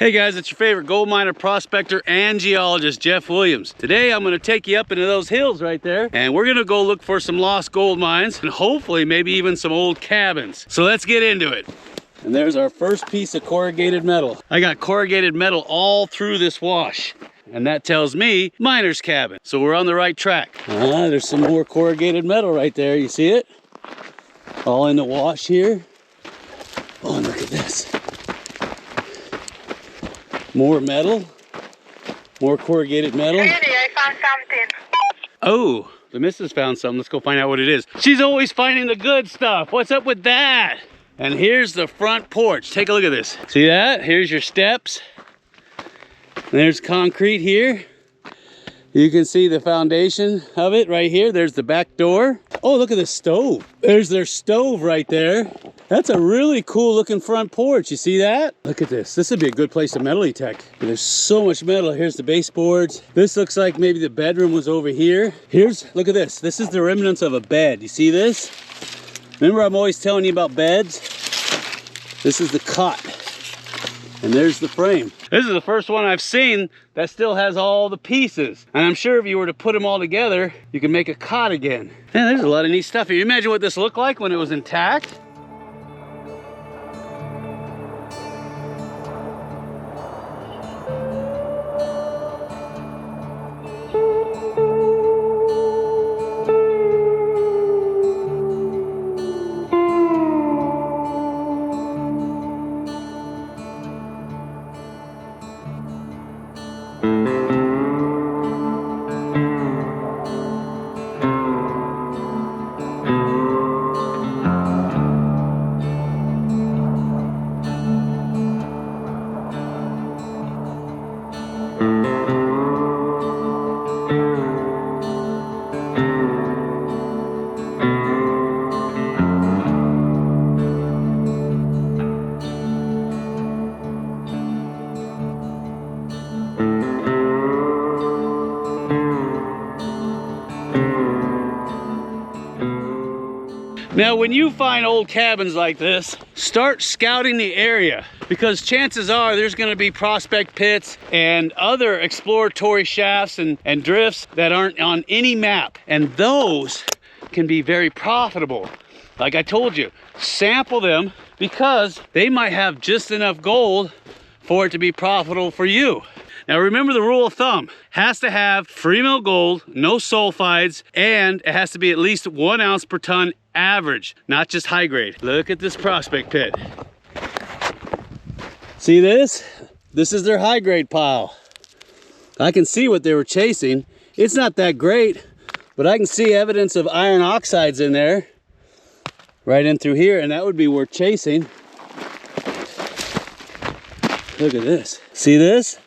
Hey guys, it's your favorite gold miner, prospector, and geologist, Jeff Williams. Today I'm gonna take you up into those hills right there, and we're gonna go look for some lost gold mines, and hopefully maybe even some old cabins. So let's get into it. And there's our first piece of corrugated metal. I got corrugated metal all through this wash, and that tells me miner's cabin. So we're on the right track. There's some more corrugated metal right there, you see it? All in the wash here. Oh, look at this. More metal, more corrugated metal. Lady, I found something. Oh, the missus found something. Let's go find out what it is. She's always finding the good stuff. What's up with that? And here's the front porch. Take a look at this. See that? Here's your steps. There's concrete here. You can see the foundation of it right here. There's the back door. Oh, look at the stove. There's their stove right there. That's a really cool looking front porch. You see that? Look at this. This would be a good place to metal detect. There's so much metal. Here's the baseboards. This looks like maybe the bedroom was over here. Look at this. This is the remnants of a bed. You see this? Remember I'm always telling you about beds? This is the cot. And there's the frame. This is the first one I've seen that still has all the pieces. And I'm sure if you were to put them all together, you can make a cot again. Man, there's a lot of neat stuff here. You imagine what this looked like when it was intact? Now, when you find old cabins like this, start scouting the area, because chances are there's going to be prospect pits and other exploratory shafts and drifts that aren't on any map. And those can be very profitable. Like I told you, sample them because they might have just enough gold for it to be profitable for you. Now remember the rule of thumb, has to have free mill gold, no sulfides, and it has to be at least 1 ounce per ton average, not just high grade. Look at this prospect pit. See this? This is their high grade pile. I can see what they were chasing. It's not that great, but I can see evidence of iron oxides in there, right in through here, and that would be worth chasing. Look at this. See this?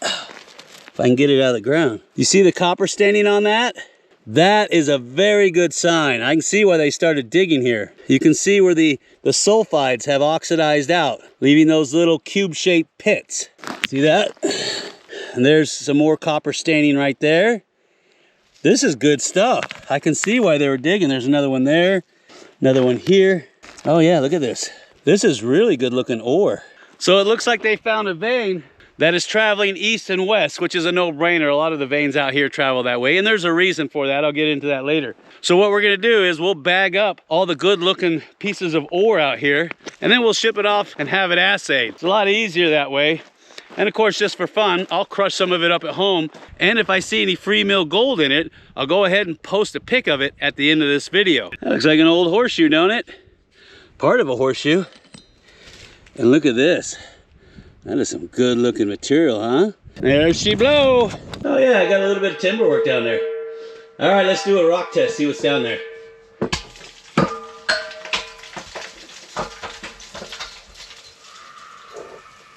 If I can get it out of the ground. You see the copper staining on that? That is a very good sign. I can see why they started digging here. You can see where the sulfides have oxidized out, leaving those little cube-shaped pits. See that? And there's some more copper staining right there. This is good stuff. I can see why they were digging. There's another one there, another one here. Oh yeah, look at this. This is really good looking ore. So it looks like they found a vein that is traveling east and west, which is a no-brainer. A lot of the veins out here travel that way, and there's a reason for that. I'll get into that later. So what we're gonna do is we'll bag up all the good-looking pieces of ore out here, and then we'll ship it off and have it assayed. It's a lot easier that way. And of course, just for fun, I'll crush some of it up at home, and if I see any free mill gold in it, I'll go ahead and post a pic of it at the end of this video. That looks like an old horseshoe, don't it? Part of a horseshoe. And look at this. That is some good looking material, huh? There she blow. Oh yeah, I got a little bit of timber work down there. All right, let's do a rock test, see what's down there.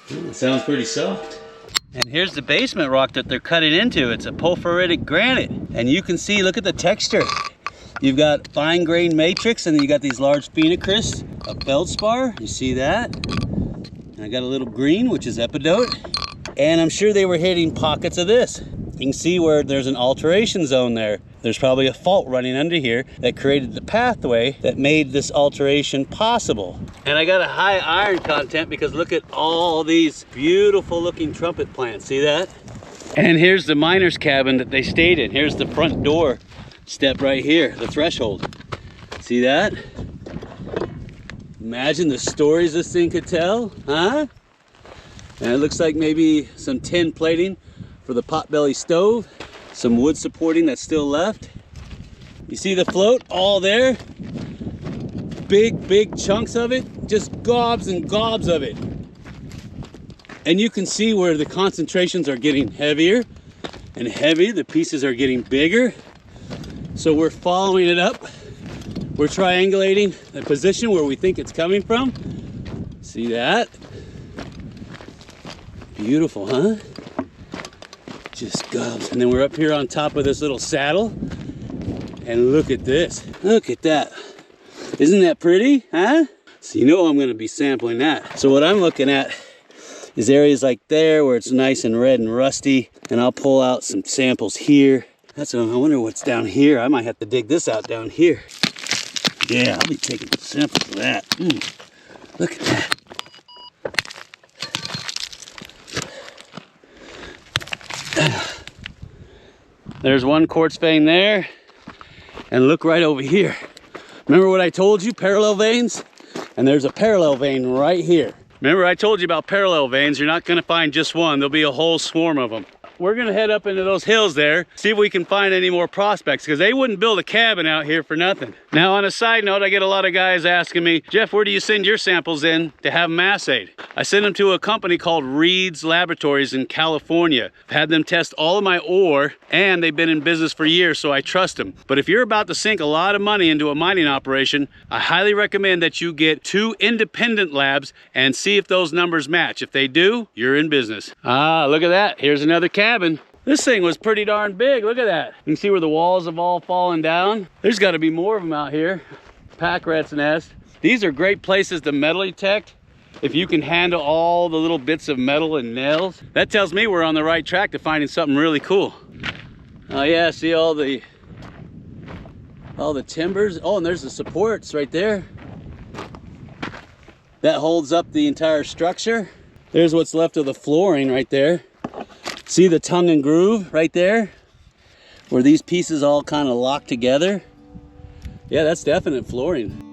It sounds pretty soft. And here's the basement rock that they're cutting into. It's a porphyritic granite. And you can see, look at the texture. You've got fine grained matrix, and then you got these large phenocrysts of feldspar. You see that? And I got a little green, which is epidote. And I'm sure they were hitting pockets of this. You can see where there's an alteration zone there. There's probably a fault running under here that created the pathway that made this alteration possible. And I got a high iron content because look at all these beautiful looking trumpet plants. See that? And here's the miner's cabin that they stayed in. Here's the front door step right here, the threshold. See that? Imagine the stories this thing could tell, huh? And it looks like maybe some tin plating for the potbelly stove. Some wood supporting that's still left. You see the float all there? Big chunks of it, just gobs and gobs of it. And you can see where the concentrations are getting heavier and heavier. The pieces are getting bigger. So we're following it up. We're triangulating the position where we think it's coming from. See that? Beautiful, huh? Just gobs. And then we're up here on top of this little saddle. And look at this. Look at that. Isn't that pretty, huh? So you know I'm gonna be sampling that. So what I'm looking at is areas like there where it's nice and red and rusty. And I'll pull out some samples here. I wonder what's down here. I might have to dig this out down here. Yeah, I'll be taking samples of that. Look at that. There's one quartz vein there. And look right over here. Remember what I told you, parallel veins? And there's a parallel vein right here. Remember I told you about parallel veins. You're not gonna find just one. There'll be a whole swarm of them. We're gonna head up into those hills there, see if we can find any more prospects, because they wouldn't build a cabin out here for nothing. Now on a side note, I get a lot of guys asking me, Jeff, where do you send your samples in to have them assayed? I send them to a company called Reed's Laboratories in California. I've had them test all of my ore, and they've been in business for years, so I trust them. But if you're about to sink a lot of money into a mining operation, I highly recommend that you get 2 independent labs and see if those numbers match. If they do, you're in business. Ah, look at that. Here's another cabin. This thing was pretty darn big. Look at that. You can see where the walls have all fallen down. There's got to be more of them out here. Pack rat's nest. These are great places to metal detect. If you can handle all the little bits of metal and nails, that tells me we're on the right track to finding something really cool. Oh yeah, see all the timbers. Oh, and there's the supports right there. That holds up the entire structure. There's what's left of the flooring right there. See the tongue and groove right there? Where these pieces all kind of lock together? Yeah, that's definite flooring.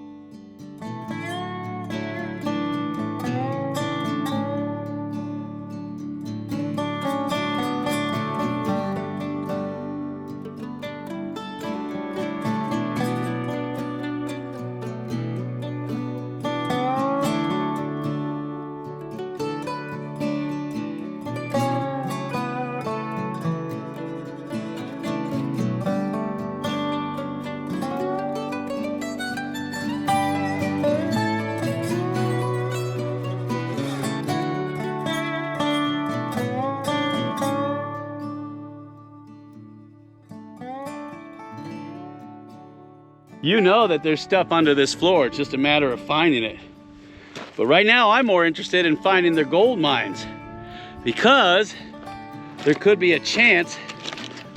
You know that there's stuff under this floor. It's just a matter of finding it. But right now I'm more interested in finding their gold mines, because there could be a chance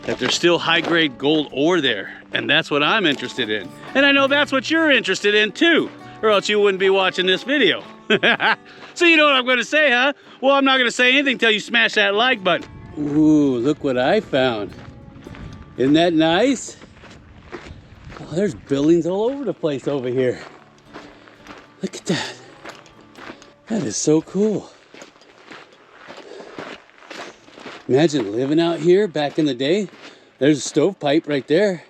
that there's still high-grade gold ore there. And that's what I'm interested in. And I know that's what you're interested in too, or else you wouldn't be watching this video. So you know what I'm gonna say, huh? Well, I'm not gonna say anything until you smash that like button. Ooh, look what I found. Isn't that nice? Oh, there's buildings all over the place over here. Look at that. That is so cool. Imagine living out here back in the day. There's a stovepipe right there.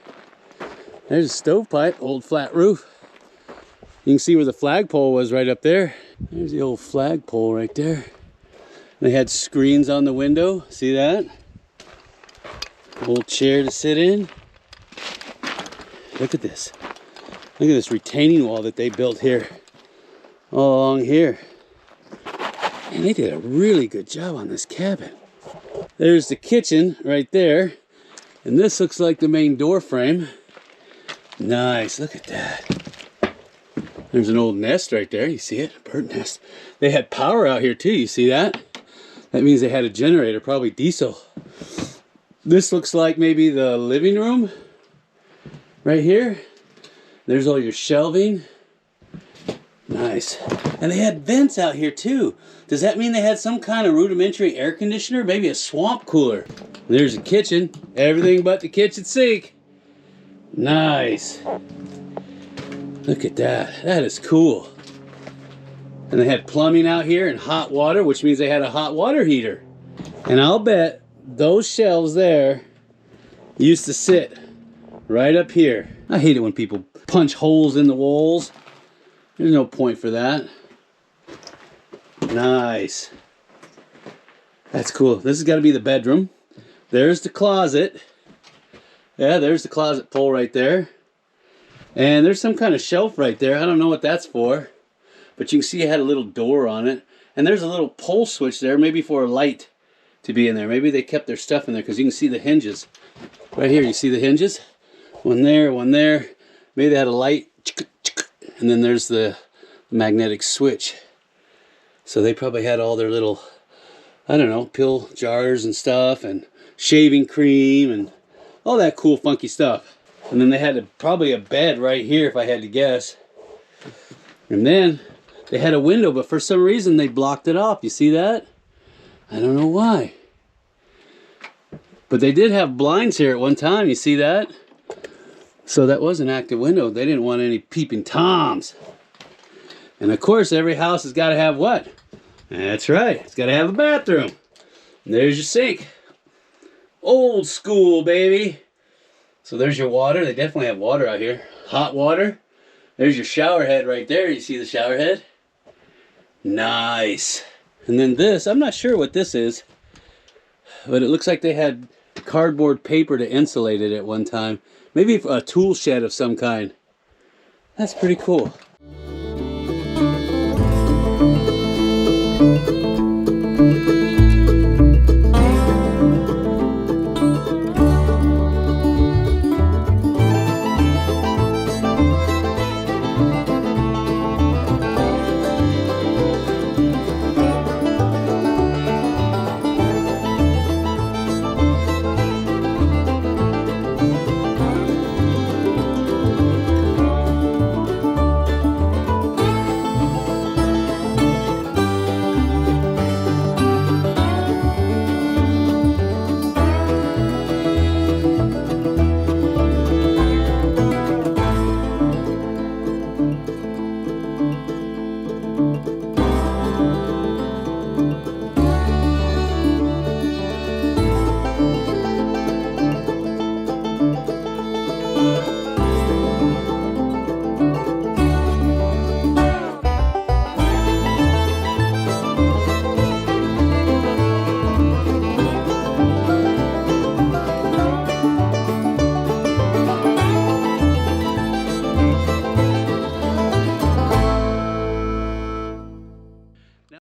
There's a stovepipe, old flat roof. You can see where the flagpole was right up there. There's the old flagpole right there. They had screens on the window. See that? Old chair to sit in. Look at this. Look at this retaining wall that they built here. All along here. And they did a really good job on this cabin. There's the kitchen right there. And this looks like the main door frame. Nice, look at that. There's an old nest right there, you see it? A bird nest. They had power out here too, you see that? That means they had a generator, probably diesel. This looks like maybe the living room. Right here, there's all your shelving. Nice. And they had vents out here too. Does that mean they had some kind of rudimentary air conditioner? Maybe a swamp cooler. There's a kitchen. Everything but the kitchen sink. Nice. Look at that. That is cool. And they had plumbing out here and hot water, which means they had a hot water heater. And I'll bet those shelves there used to sit right up here. I hate it when people punch holes in the walls. There's no point for that. Nice. That's cool. This has got to be the bedroom. There's the closet. Yeah, there's the closet pole right there. And there's some kind of shelf right there. I don't know what that's for. But you can see it had a little door on it. And there's a little pole switch there, maybe for a light to be in there. Maybe they kept their stuff in there because you can see the hinges. Right here, you see the hinges? One there, one there. Maybe they had a light. And then there's the magnetic switch. So they probably had all their little, I don't know, pill jars and stuff and shaving cream and all that cool funky stuff. And then they had probably a bed right here if I had to guess. And then they had a window, but for some reason they blocked it off. You see that? I don't know why. But they did have blinds here at one time. You see that? So that was an active window. They didn't want any peeping Toms. And of course, every house has got to have what? That's right. It's got to have a bathroom. And there's your sink. Old school, baby. So there's your water. They definitely have water out here. Hot water. There's your shower head right there. You see the shower head? Nice. And then this, I'm not sure what this is, but it looks like they had cardboard paper to insulate it at one time. Maybe a tool shed of some kind. That's pretty cool.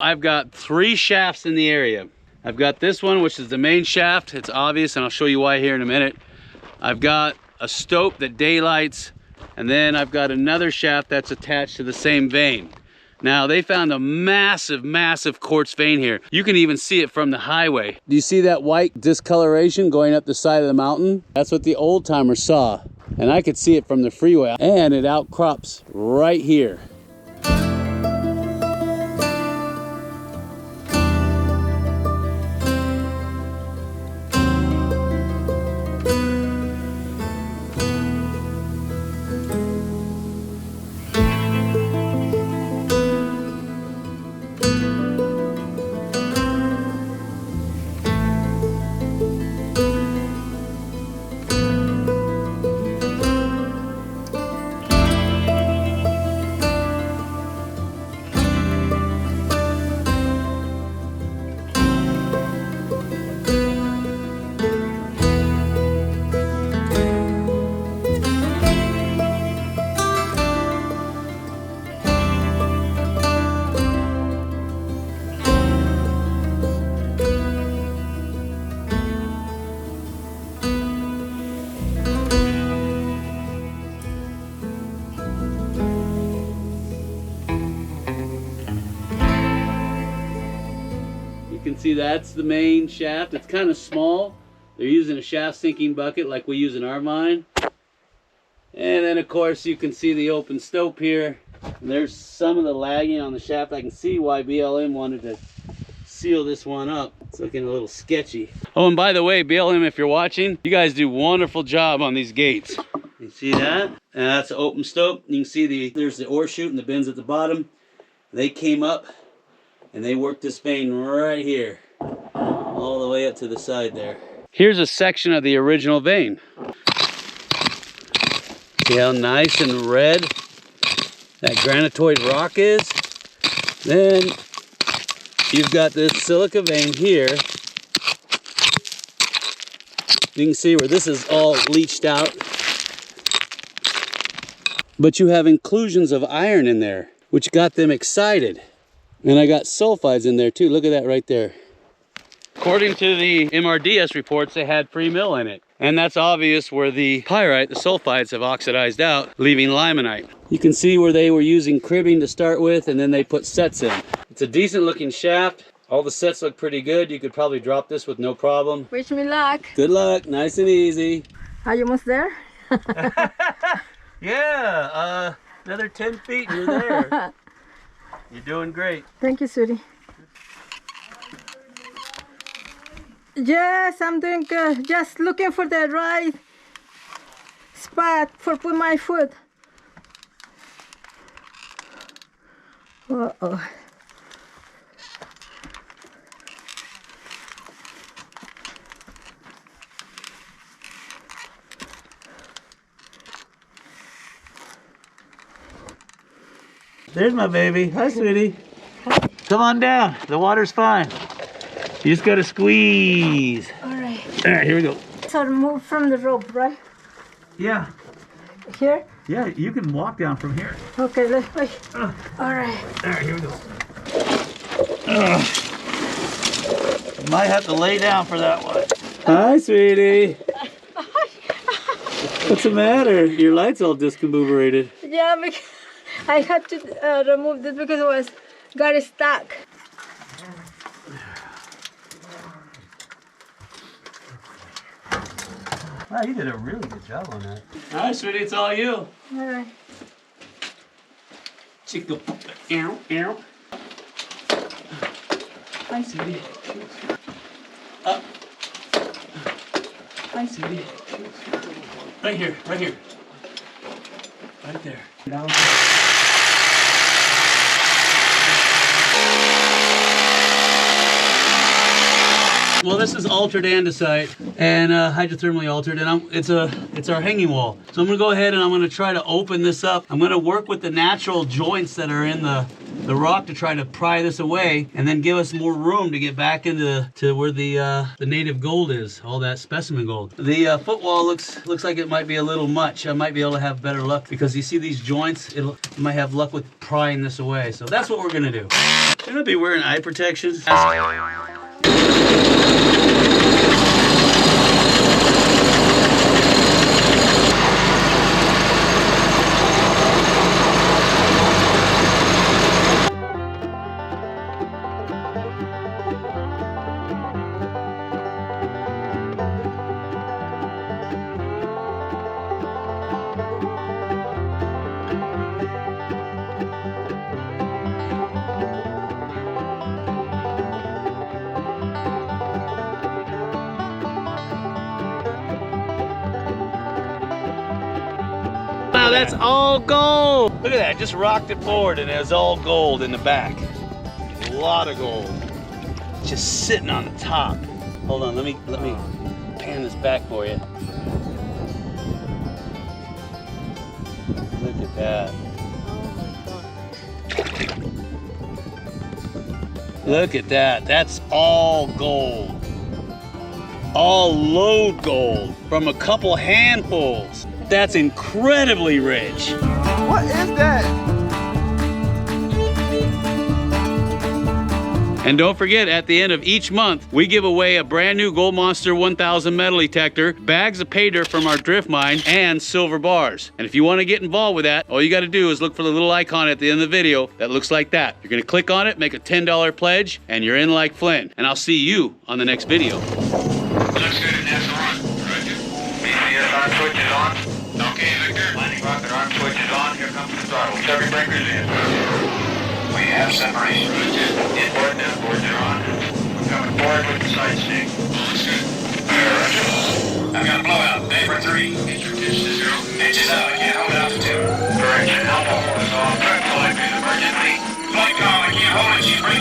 I've got 3 shafts in the area. I've got this one, which is the main shaft. It's obvious, and I'll show you why here in a minute. I've got a stope that daylights, and then I've got another shaft that's attached to the same vein. Now, they found a massive, massive quartz vein here. You can even see it from the highway. Do you see that white discoloration going up the side of the mountain? That's what the old timers saw. And I could see it from the freeway. And it outcrops right here. You can see that's the main shaft. It's kind of small. They're using a shaft sinking bucket like we use in our mine. And then of course you can see the open stope here. And there's some of the lagging on the shaft. I can see why BLM wanted to seal this one up. It's looking a little sketchy. Oh, and by the way, BLM, if you're watching, you guys do a wonderful job on these gates. You see that? And that's the open stope. You can see there's the ore chute and the bins at the bottom. They came up and they worked this vein right here, all the way up to the side there. Here's a section of the original vein. See how nice and red that granitoid rock is? Then you've got this silica vein here. You can see where this is all leached out. But you have inclusions of iron in there, which got them excited. And I got sulfides in there too. Look at that right there. According to the MRDS reports, they had free mill in it. And that's obvious where the pyrite, the sulfides, have oxidized out, leaving limonite. You can see where they were using cribbing to start with, and then they put sets in. It's a decent looking shaft. All the sets look pretty good. You could probably drop this with no problem. Wish me luck. Good luck, nice and easy. Are you almost there? Yeah, another 10 feet and you're there. You're doing great. Thank you, sweetie. Yes, I'm doing good. Just looking for the right spot for put my foot. Uh-oh. There's my baby. Hi, sweetie. Come on down. The water's fine. You just gotta squeeze. All right. All right, here we go. So remove from the rope, right? Yeah. Here? Yeah, you can walk down from here. Okay, let's wait. All right. All right, here we go. Might have to lay down for that one. Hi, sweetie. What's the matter? Your light's all discombobulated. Yeah, because I had to remove this because it got stuck. Wow, you did a really good job on that. All right, sweetie, it's all you. All right. Chico, ow, ow. Hi, sweetie. Up. Hi, sweetie. Right here, right here. Right there. Down. Well, this is altered andesite and hydrothermally altered, and it's our hanging wall. So I'm gonna go ahead and I'm gonna try to open this up. I'm gonna work with the natural joints that are in the rock to try to pry this away, and then give us more room to get back into where the native gold is, all that specimen gold. The footwall looks like it might be a little much. I might be able to have better luck because you see these joints. You might have luck with prying this away. So that's what we're gonna do. Shouldn't I be wearing eye protection? Wow, that's all gold. Look at that, just rocked it forward and it was all gold in the back. A lot of gold. Just sitting on the top. Hold on, let me pan this back for you. Look at that. Look at that, that's all gold. All load gold from a couple handfuls. That's incredibly rich. What is that? And don't forget, at the end of each month, we give away a brand new Gold Monster 1000 metal detector, bags of pay dirt from our drift mine, and silver bars. And if you want to get involved with that, all you got to do is look for the little icon at the end of the video that looks like that. You're going to click on it, make a $10 pledge, and you're in like Flynn. And I'll see you on the next video. Looks good, and that's on. Roger. BCSI switch is on. Okay, Victor. Rocket arm switch is on. Here comes the throttle. Chevy breakers in. We have separation. Inboard and outboard are on. We're coming forward with the side stick. Looks good. Roger. I've got a blowout. Vapor 3. Get your pitch to 0. Pitch is out. I can't hold it out to 2. Correction. Alpha 4 is off. Track flight is emergency. Flight call. I can't hold it. She's bringing